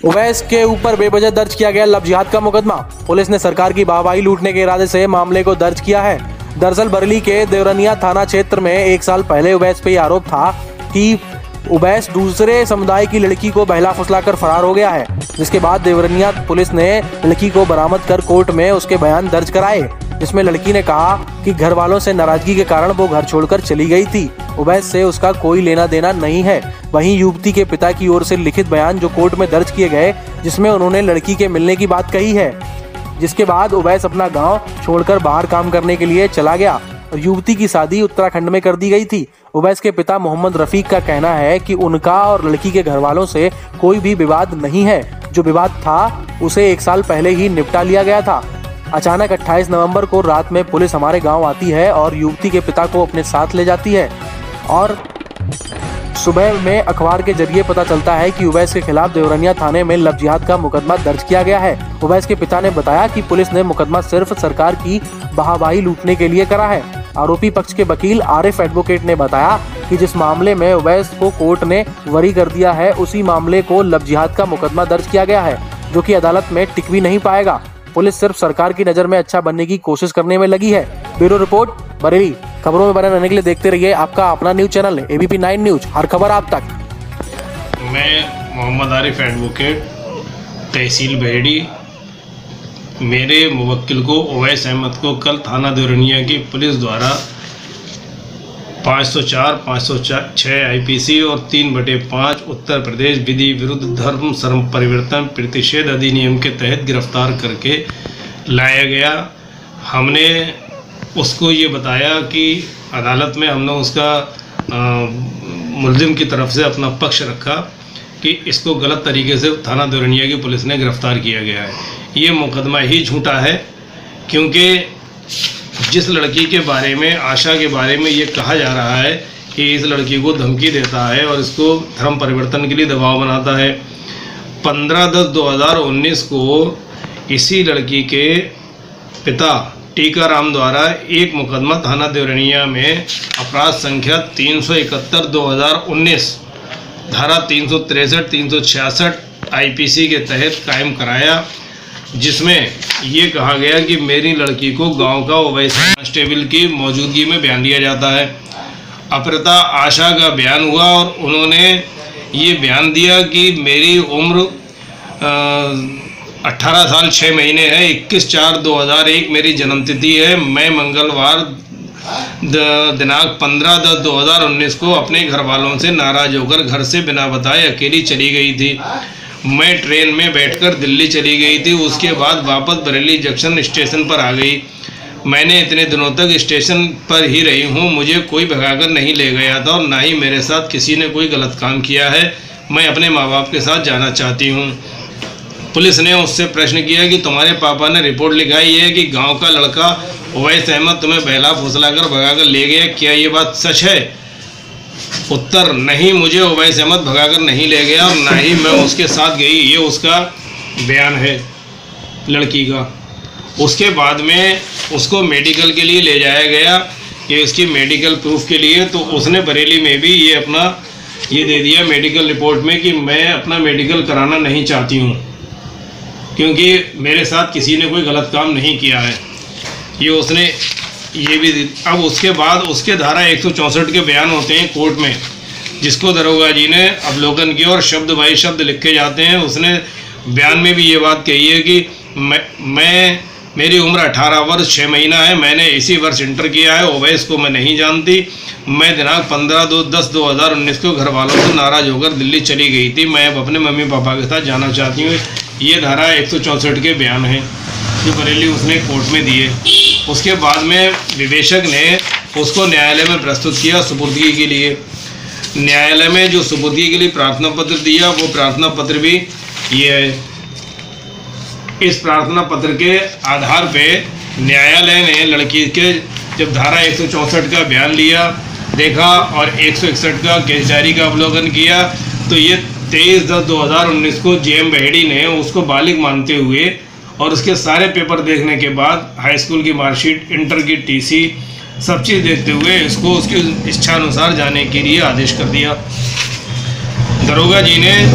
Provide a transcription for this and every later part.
उवैस के ऊपर बेवजह दर्ज किया गया लव जिहाद का मुकदमा। पुलिस ने सरकार की वाहवाही लूटने के इरादे से मामले को दर्ज किया है। दरअसल बरेली के देवरनिया थाना क्षेत्र में 1 साल पहले उवैस पे आरोप था कि उवैस दूसरे समुदाय की लड़की को बहला फुसलाकर फरार हो गया है, जिसके बाद देवरनिया पुलिस ने लड़की को बरामद कर कोर्ट में उसके बयान दर्ज कराए, जिसमें लड़की ने कहा कि घर वालों से नाराजगी के कारण वो घर छोड़कर चली गई थी। उवैस से उसका कोई लेना देना नहीं है। वहीं युवती के पिता की ओर से लिखित बयान जो कोर्ट में दर्ज किए गए, जिसमें उन्होंने लड़की के मिलने की बात कही है, जिसके बाद उवैस अपना गांव छोड़कर बाहर काम करने के लिए चला गया और युवती की शादी उत्तराखंड में कर दी गई थी। उवैस के पिता मोहम्मद रफीक का कहना है कि उनका और लड़की के घर वालों से कोई भी विवाद नहीं है। जो विवाद था उसे 1 साल पहले ही निपटा लिया गया था। अचानक 28 नवंबर को रात में पुलिस हमारे गांव आती है और युवती के पिता को अपने साथ ले जाती है और सुबह में अखबार के जरिए पता चलता है कि उवैस के खिलाफ देवरनिया थाने में लव जिहाद का मुकदमा दर्ज किया गया है। उवैस के पिता ने बताया कि पुलिस ने मुकदमा सिर्फ सरकार की वाहवाही लूटने के लिए करा है। आरोपी पक्ष के वकील आरिफ एडवोकेट ने बताया कि जिस मामले में उवैस को कोर्ट ने वरी कर दिया है, उसी मामले को लव जिहाद का मुकदमा दर्ज किया गया है, जो कि अदालत में टिक भी नहीं पाएगा। पुलिस सिर्फ सरकार की नजर में अच्छा बनने की कोशिश करने में लगी है। Bureau report, Bareilly. खबरों में बने रहने के लिए देखते रहिए आपका अपना न्यूज चैनल ABP 9 न्यूज, हर खबर आप तक। मैं मोहम्मद आरिफ एडवोकेट, तहसील बहेड़ी। मेरे मुवक्किल को उवैस अहमद को कल थाना देवरनिया की पुलिस द्वारा 504, 506 IPC और 3/5 उत्तर प्रदेश विधि विरुद्ध धर्म सर्व परिवर्तन प्रतिषेध अधिनियम के तहत गिरफ्तार करके लाया गया। हमने उसको ये बताया कि अदालत में हमने उसका मुल्जिम की तरफ से अपना पक्ष रखा कि इसको गलत तरीके से थाना देवरनिया की पुलिस ने गिरफ्तार किया गया है। ये मुकदमा ही झूठा है, क्योंकि जिस लड़की के बारे में, आशा के बारे में ये कहा जा रहा है कि इस लड़की को धमकी देता है और इसको धर्म परिवर्तन के लिए दबाव बनाता है, 15/10/2019 को इसी लड़की के पिता टीकाराम द्वारा एक मुकदमा थाना देवरनिया में अपराध संख्या 371/2019 धारा 363, 366 IPC के तहत कायम कराया, जिसमें ये कहा गया कि मेरी लड़की को गांव का उवैस कांस्टेबल की मौजूदगी में बयान दिया जाता है। अपहृता आशा का बयान हुआ और उन्होंने ये बयान दिया कि मेरी उम्र 18 साल 6 महीने है, 21/4/2001 मेरी जन्मतिथि है। मैं मंगलवार दिनांक 15/10/2019 को अपने घर वालों से नाराज होकर घर से बिना बताए अकेली चली गई थी। मैं ट्रेन में बैठकर दिल्ली चली गई थी। उसके बाद वापस बरेली जंक्शन स्टेशन पर आ गई। मैंने इतने दिनों तक स्टेशन पर ही रही हूँ। मुझे कोई भगाकर नहीं ले गया था और ना ही मेरे साथ किसी ने कोई गलत काम किया है। मैं अपने माँ बाप के साथ जाना चाहती हूँ। पुलिस ने उससे प्रश्न किया कि तुम्हारे पापा ने रिपोर्ट लिखाई है कि गांव का लड़का उवैस अहमद तुम्हें बहला फुसलाकर भगाकर ले गया, क्या ये बात सच है? उत्तर, नहीं, मुझे उवैस अहमद भगाकर नहीं ले गया और ना ही मैं उसके साथ गई। ये उसका बयान है लड़की का। उसके बाद में उसको मेडिकल के लिए ले जाया गया कि उसकी मेडिकल प्रूफ के लिए, तो उसने बरेली में भी ये अपना ये दे दिया मेडिकल रिपोर्ट में कि मैं अपना मेडिकल कराना नहीं चाहती हूँ, क्योंकि मेरे साथ किसी ने कोई गलत काम नहीं किया है। ये उसने ये भी। अब उसके बाद उसके धारा 164 के बयान होते हैं कोर्ट में, जिसको दरोगा जी ने अवलोकन किया और शब्द बाई शब्द लिखे जाते हैं। उसने बयान में भी ये बात कही है कि मेरी उम्र 18 वर्ष 6 महीना है, मैंने इसी वर्ष इंटर किया है, उवैस को मैं नहीं जानती। मैं दिनांक 15/10/2019 को घर वालों से नाराज होकर दिल्ली चली गई थी। मैं अब अपने मम्मी पापा के साथ जाना चाहती हूँ। ये धारा 164 के बयान हैं जो बरेली उसने कोर्ट में दिए। उसके बाद में विवेचक ने उसको न्यायालय में प्रस्तुत किया सुपुर्दगी के लिए। न्यायालय में जो सुपुर्दगी के लिए प्रार्थना पत्र दिया, वो प्रार्थना पत्र भी ये है। इस प्रार्थना पत्र के आधार पे न्यायालय ने लड़की के जब धारा 164 का बयान लिया, देखा और 161 का केस डायरी का अवलोकन किया, तो ये 23/10/2019 को JM बहेड़ी ने उसको बालिग मानते हुए और उसके सारे पेपर देखने के बाद हाई स्कूल की मार्कशीट, इंटर की TC, सब चीज़ देखते हुए इसको उसकी इच्छा अनुसार जाने के लिए आदेश कर दिया। दरोगा जी ने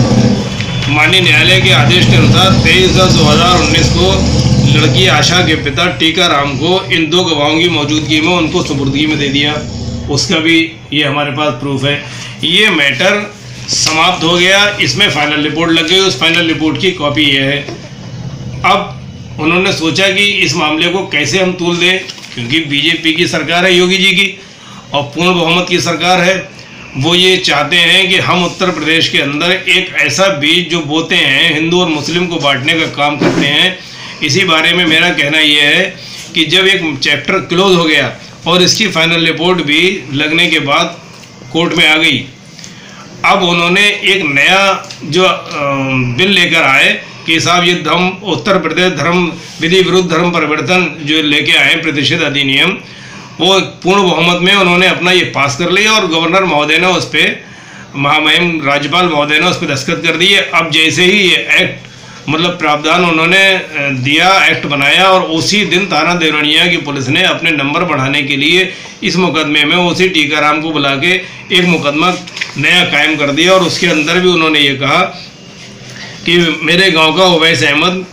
माननीय न्यायालय के आदेश के अनुसार 23/10/2019 को लड़की आशा के पिता टीकाराम को इन 2 गवाहों की मौजूदगी में उनको सुपुर्दगी में दे दिया। उसका भी ये हमारे पास प्रूफ है। ये मैटर समाप्त हो गया, इसमें फाइनल रिपोर्ट लग गई। उस फाइनल रिपोर्ट की कॉपी ये है। अब उन्होंने सोचा कि इस मामले को कैसे हम तूल दें, क्योंकि बीजेपी की सरकार है योगी जी की और पूर्ण बहुमत की सरकार है। वो ये चाहते हैं कि हम उत्तर प्रदेश के अंदर एक ऐसा बीज जो बोते हैं, हिंदू और मुस्लिम को बांटने का काम करते हैं। इसी बारे में मेरा कहना यह है कि जब एक चैप्टर क्लोज हो गया और इसकी फाइनल रिपोर्ट भी लगने के बाद कोर्ट में आ गई, अब उन्होंने एक नया जो बिल लेकर आए कि साहब ये उत्तर प्रदेश धर्म विधि विरुद्ध धर्म परिवर्तन जो लेके आए प्रतिषेध अधिनियम, वो पूर्ण बहुमत में उन्होंने अपना ये पास कर लिया और गवर्नर महोदय ने उस पर, महामहिम राज्यपाल महोदय ने उस पर दस्तखत कर दिए। अब जैसे ही ये एक्ट मतलब प्रावधान उन्होंने दिया, एक्ट बनाया, और उसी दिन थाना देवरिया की पुलिस ने अपने नंबर बढ़ाने के लिए इस मुकदमे में उसी टीकाराम को बुला के एक मुकदमा नया कायम कर दिया। और उसके अंदर भी उन्होंने ये कहा कि मेरे गांव का उवैस अहमद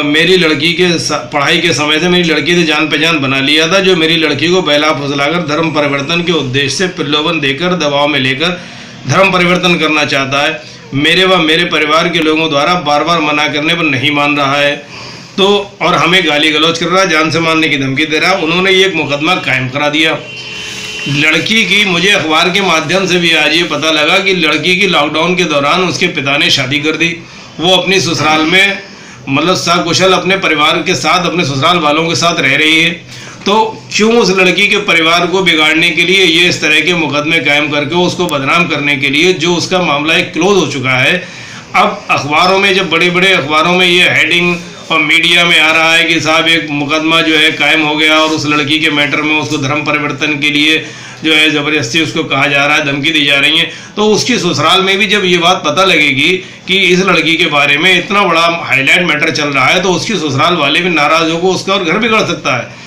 मेरी लड़की के पढ़ाई के समय से मेरी लड़की से जान पहचान बना लिया था, जो मेरी लड़की को बहला फुसलाकर धर्म परिवर्तन के उद्देश्य से प्रलोभन देकर दबाव में लेकर धर्म परिवर्तन करना चाहता है। मेरे व मेरे परिवार के लोगों द्वारा बार बार मना करने पर नहीं मान रहा है, तो और हमें गाली गलौज कर रहा है, जान से मारने की धमकी दे रहा है। उन्होंने ये एक मुकदमा कायम करा दिया। लड़की की, मुझे अखबार के माध्यम से भी आज ये पता लगा कि लड़की की लॉकडाउन के दौरान उसके पिता ने शादी कर दी। वो अपनी ससुराल में मतलब सकुशल अपने परिवार के साथ, अपने ससुराल वालों के साथ रह रही है। तो क्यों उस लड़की के परिवार को बिगाड़ने के लिए ये इस तरह के मुकदमे कायम करके उसको बदनाम करने के लिए, जो उसका मामला एक क्लोज हो चुका है। अब अखबारों में, जब बड़े बड़े अखबारों में ये हेडिंग और मीडिया में आ रहा है कि साहब एक मुकदमा जो है कायम हो गया और उस लड़की के मैटर में उसको धर्म परिवर्तन के लिए जो है ज़बरदस्ती उसको कहा जा रहा है, धमकी दी जा रही है, तो उसकी ससुराल में भी जब ये बात पता लगेगी कि इस लड़की के बारे में इतना बड़ा हाईलाइट मैटर चल रहा है, तो उसकी ससुराल वाले भी नाराज़ होकर उसका और घर बिगड़ सकता है।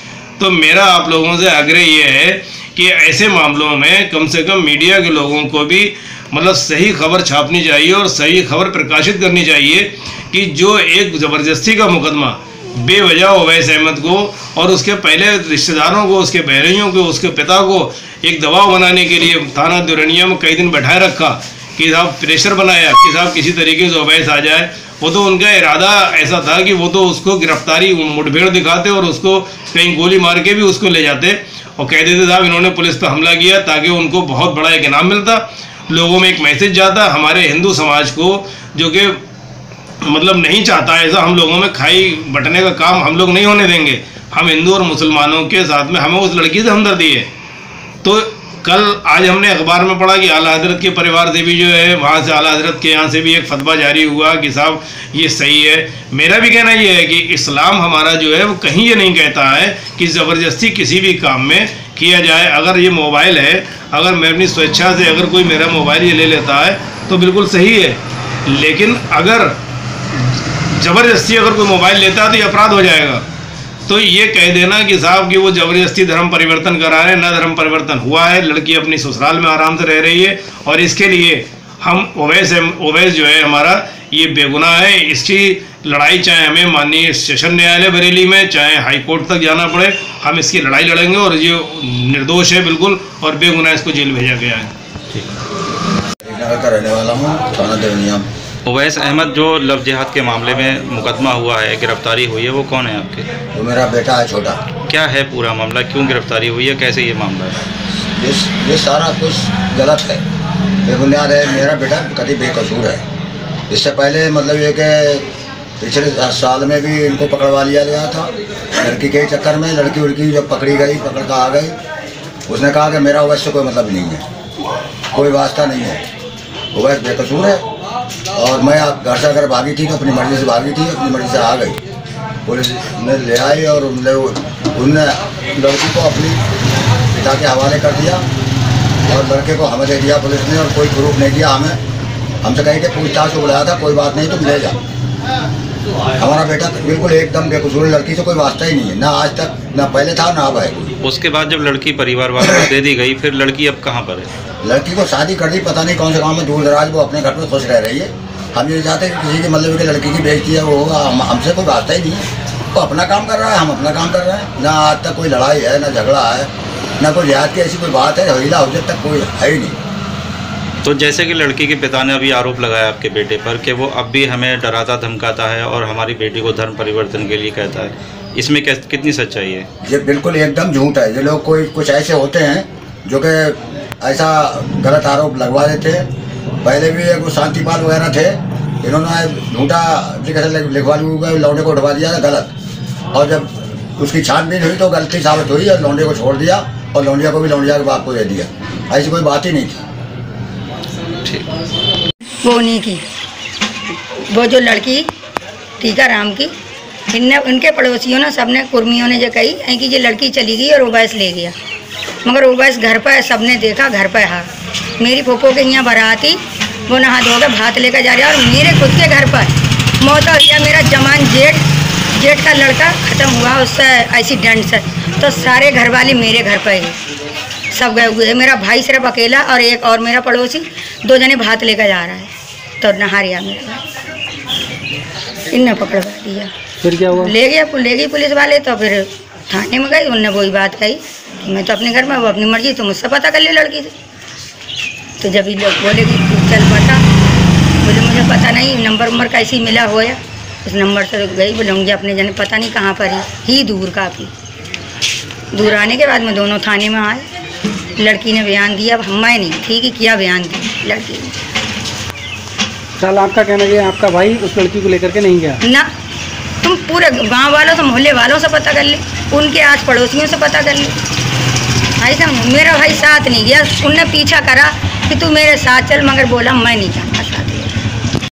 तो मेरा आप लोगों से आग्रह ये है कि ऐसे मामलों में कम से कम मीडिया के लोगों को भी मतलब सही खबर छापनी चाहिए और सही खबर प्रकाशित करनी चाहिए कि जो एक ज़बरदस्ती का मुकदमा बेवजह उवैस अहमद को और उसके पहले रिश्तेदारों को, उसके बहनोइयों को, उसके पिता को एक दबाव बनाने के लिए थाना देवरिया में कई दिन बैठाए रखा कि साहब प्रेशर बनाया कि साहब किसी तरीके से उवैस आ जाए। वो तो उनका इरादा ऐसा था कि वो तो उसको गिरफ्तारी मुठभेड़ दिखाते और उसको कहीं गोली मार के भी उसको ले जाते और कह देते साहब इन्होंने पुलिस पर हमला किया, ताकि उनको बहुत बड़ा एक इनाम मिलता, लोगों में एक मैसेज जाता हमारे हिंदू समाज को, जो कि मतलब नहीं चाहता ऐसा हम लोगों में खाई बटने का काम हम लोग नहीं होने देंगे। हम हिंदू और मुसलमानों के साथ में हमें उस लड़की से हमदर्दी है। तो कल आज हमने अखबार में पढ़ा कि आला हजरत के परिवार से भी जो है वहाँ से आला हजरत के यहाँ से भी एक फतवा जारी हुआ कि साहब ये सही है। मेरा भी कहना ये है कि इस्लाम हमारा जो है वो कहीं ये नहीं कहता है कि ज़बरदस्ती किसी भी काम में किया जाए। अगर ये मोबाइल है, अगर मैं अपनी स्वेच्छा से अगर कोई मेरा मोबाइल ये ले लेता है तो बिल्कुल सही है, लेकिन अगर ज़बरदस्ती अगर कोई मोबाइल लेता है तो ये अपराध हो जाएगा। तो ये कह देना कि साहब कि वो ज़बरदस्ती धर्म परिवर्तन करा रहे हैं, ना धर्म परिवर्तन हुआ है, लड़की अपनी ससुराल में आराम से रह रही है और इसके लिए हम उवैस जो है हमारा ये बेगुनाह है। इसकी लड़ाई चाहे हमें माननीय सेशन न्यायालय बरेली में, चाहे हाई कोर्ट तक जाना पड़े, हम इसकी लड़ाई लड़ेंगे और ये निर्दोष है बिल्कुल और बेगुनाह इसको जेल भेजा गया है। का रहने वाला हूँ, थाना देवरिया। उवैस अहमद जो लव जिहाद के मामले में मुकदमा हुआ है, गिरफ्तारी हुई है, वो कौन है आपके? वो मेरा बेटा है छोटा। क्या है पूरा मामला, क्यों गिरफ्तारी हुई है, कैसे ये मामला है? ये सारा कुछ गलत है, बेबुनियाद है। मेरा बेटा कभी बेकसूर है। इससे पहले मतलब ये कि पिछले 10 साल में भी इनको पकड़वा लिया गया था लड़की के चक्कर में। लड़की उड़की जब पकड़ी गई, पकड़ कर आ गई, उसने कहा कि मेरा उवैस से कोई मतलब नहीं है, कोई वास्ता नहीं है, उवैस बेकसूर है। और मैं घर से अगर भागी थी तो अपनी मर्जी से भागी थी, अपनी मर्जी से आ गई। पुलिस ने ले आई और उनने लड़की को अपनी पिता के हवाले कर दिया और लड़के को हमें दे दिया पुलिस ने, और कोई प्रूफ नहीं दिया हमें। हमसे कहीं कि पूछताछ को बुलाया था, कोई बात नहीं तुम ले जाओ। हमारा बेटा बिल्कुल एकदम बेकसूर, लड़की से कोई वास्ता ही नहीं है, ना आज तक, ना पहले था, ना अब है कोई। उसके बाद जब लड़की परिवार वालों को दे दी गई, फिर लड़की अब कहाँ पर है? लड़की को शादी कर दी, पता नहीं कौन से गांव में दूर दराज, वो अपने घर पे खुश रह रही है। हम ये चाहते हैं कि किसी की मतलब कि लड़की की बेइज्जती है वो होगा, हमसे कोई वास्ता ही नहीं है। वो अपना काम कर रहा है, हम अपना काम कर रहे हैं। ना आज तक कोई लड़ाई है, ना झगड़ा है, ना कोई रियायत की ऐसी कोई बात है, हवीला हो तक कोई है ही नहीं। तो जैसे कि लड़की के पिता ने अभी आरोप लगाया आपके बेटे पर कि वो अब भी हमें डराता धमकाता है और हमारी बेटी को धर्म परिवर्तन के लिए कहता है, इसमें कितनी सच्चाई है? ये बिल्कुल एकदम झूठ है। ये लोग कोई कुछ ऐसे होते हैं जो कि ऐसा गलत आरोप लगवा देते हैं। पहले भी एक शांतिपाल वगैरह थे, इन्होंने झूठा लिखवा लौंडे को उठवा दिया था गलत, और जब उसकी छानबीन हुई तो गलती साबित हुई और लौंडे को छोड़ दिया और लौंडिया को भी लौंडिया के बाप को दे दिया। ऐसी कोई बात ही नहीं थी। वो नहीं की, वो जो लड़की टीकाराम की, इनके पड़ोसियों ने सबने कुर्मियों ने जो कही है कि ये लड़की चली गई और ओवैस ले गया, मगर ओवैस घर पर सबने देखा, घर पर है। मेरी फूफो के यहाँ बाराती वो नहा धोकर भात लेकर जा रहा है और मेरे खुद के घर पर मौत हो गया। मेरा जवान जेठ का लड़का ख़त्म हुआ उससे एक्सीडेंट से, तो सारे घर वाले मेरे घर पर ही सब गए हुए। मेरा भाई सिर्फ अकेला और एक और मेरा पड़ोसी, 2 जने भात लेकर जा रहा है, तो नहा रहा मेरा भाई। इनने पकड़वा दिया। फिर क्या हुआ? ले गई पुलिस वाले, तो फिर थाने में गई। उनने वही बात कही कि मैं तो अपने घर में, वो अपनी मर्जी, तो मुझसे पता कर ले लड़की से। तो जब ये लोग बोले कि चल पता, बोले मुझे पता नहीं, नंबर कैसे मिला हुआ है, उस नंबर से गई। बोले मुझे अपने जने पता नहीं कहाँ पर ही दूर, काफ़ी दूर आने के बाद में दोनों थाने में आए। लड़की ने बयान दिया, अब मैं नहीं थी कि क्या बयान दी लड़की ने। चल आपका कहना ये आपका भाई उस लड़की को लेकर के नहीं गया ना? तुम पूरे गांव वालों से, मोहल्ले वालों से पता कर ले, उनके आस पड़ोसियों से पता कर ले। ऐसा मेरा भाई साथ नहीं गया, उनने पीछा करा कि तू मेरे साथ चल, मगर बोला मैं नहीं जाता।